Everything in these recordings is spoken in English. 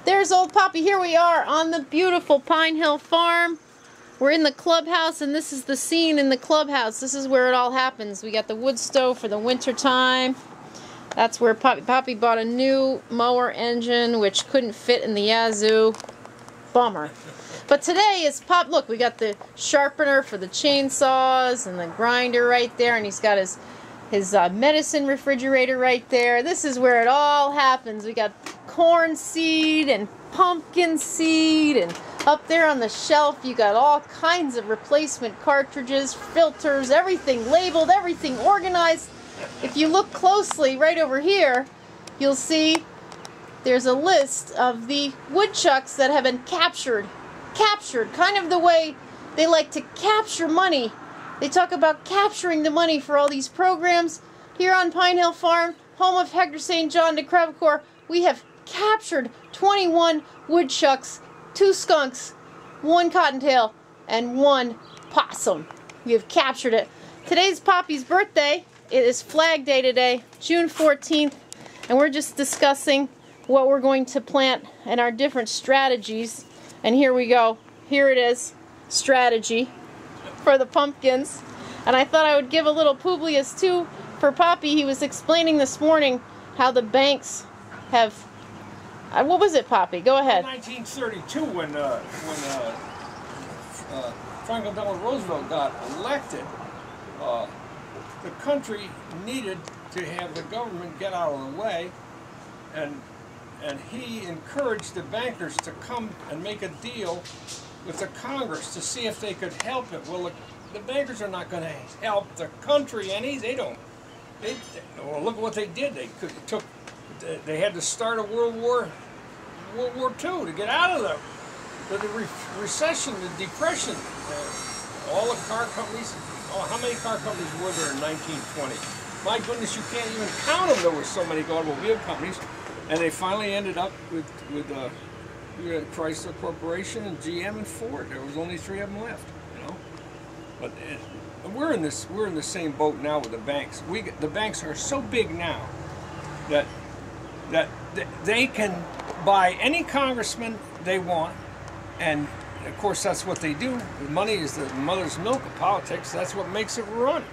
There's old Poppy. Here we are on the beautiful Pine Hill Farm. We're in the clubhouse, and this is the scene in the clubhouse. This is where it all happens. We got the wood stove for the winter time. That's where Poppy bought a new mower engine, which couldn't fit in the Yazoo. Bummer. But today is look, we got the sharpener for the chainsaws and the grinder right there, and he's got his medicine refrigerator right there. This is where it all happens. We got corn seed and pumpkin seed, and up there on the shelf you got all kinds of replacement cartridges, filters, everything labeled, everything organized. If you look closely right over here, you'll see there's a list of the woodchucks that have been captured, kind of the way they like to capture money. They talk about capturing the money for all these programs. Here on Pine Hill Farm, home of Hector St. John de Crevecoeur, we have captured 21 woodchucks, 2 skunks, 1 cottontail, and 1 possum. We have captured it. Today's Poppy's birthday. It is Flag Day today, June 14th, and we're just discussing what we're going to plant and our different strategies. And here we go. Here it is, strategy for the pumpkins. And I thought I would give a little publius too for Poppy. He was explaining this morning how the banks have, what was it, Poppy? Go ahead. In 1932, when Franklin Delano Roosevelt got elected, the country needed to have the government get out of the way, and he encouraged the bankers to come and make a deal with the Congress to see if they could help it. Well, the bankers are not going to help the country any. They don't. Well, look at what they did. They had to start a World War II to get out of the recession, the depression. All the car companies. Oh, how many car companies were there in 1920? My goodness, you can't even count them. There were so many automobile companies, and they finally ended up with Chrysler Corporation and GM and Ford. There was only 3 of them left, you know. But we're in the same boat now with the banks. The banks are so big now that they can buy any congressman they want, and of course that's what they do. Money is the mother's milk of politics. That's what makes it run.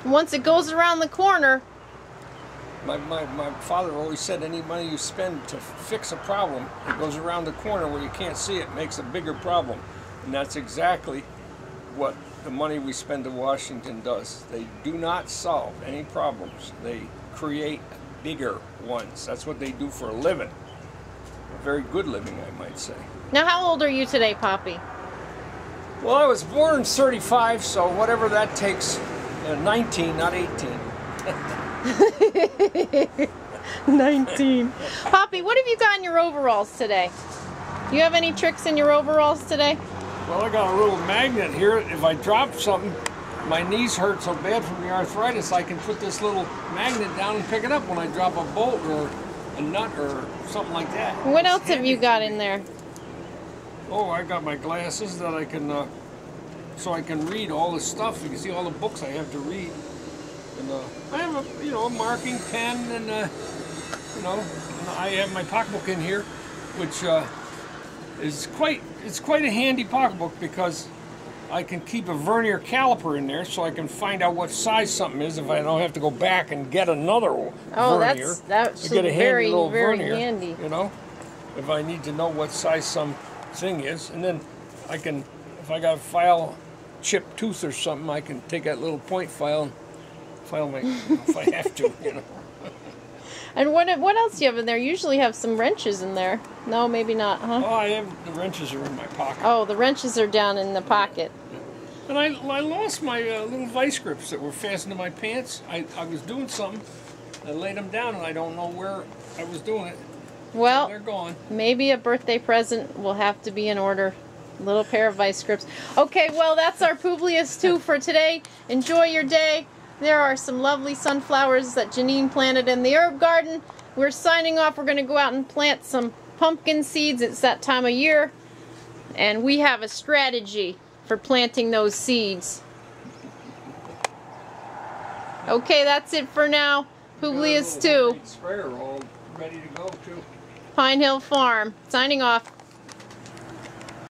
Once it goes around the corner. My father always said any money you spend to fix a problem, it goes around the corner where you can't see it, makes a bigger problem. And that's exactly what the money we spend in Washington does. They do not solve any problems. They create bigger ones. That's what they do for a living. A very good living, I might say. Now, how old are you today, Poppy? Well, I was born in 35, so whatever that takes, 19, not 18. 19. Poppy, what have you got in your overalls today? Do you have any tricks in your overalls today? Well, I got a little magnet here. If I drop something, my knees hurt so bad from the arthritis, I can put this little magnet down and pick it up when I drop a bolt or a nut or something like that. What else have you got in there? Oh, I got my glasses that I can, so I can read all the stuff. You can see all the books I have to read. And I have a marking pen, and I have my pocketbook in here, which is quite a handy pocketbook because I can keep a vernier caliper in there, so I can find out what size something is if I don't have to go back and get another vernier. That's get a very vernier, handy. You know, if I need to know what size some thing is, and then I can, if I got a file chipped tooth or something, I can take that little point file and file my, if I have to, you know. And what else do you have in there? You usually have some wrenches in there. No, maybe not, huh? Oh, I have, the wrenches are in my pocket. Oh, the wrenches are down in the pocket. Yeah. And I lost my little vice grips that were fastened to my pants. I was doing something, I laid them down, and I don't know where I was doing it. Well, they're gone. Maybe a birthday present will have to be in order. A little pair of vice grips. Okay, well, that's our publius too for today. Enjoy your day. There are some lovely sunflowers that Janine planted in the herb garden. We're signing off. We're going to go out and plant some pumpkin seeds. It's that time of year. And we have a strategy for planting those seeds. Okay, that's it for now. Publius 2. Sprayer all ready to go too. Pine Hill Farm. Signing off.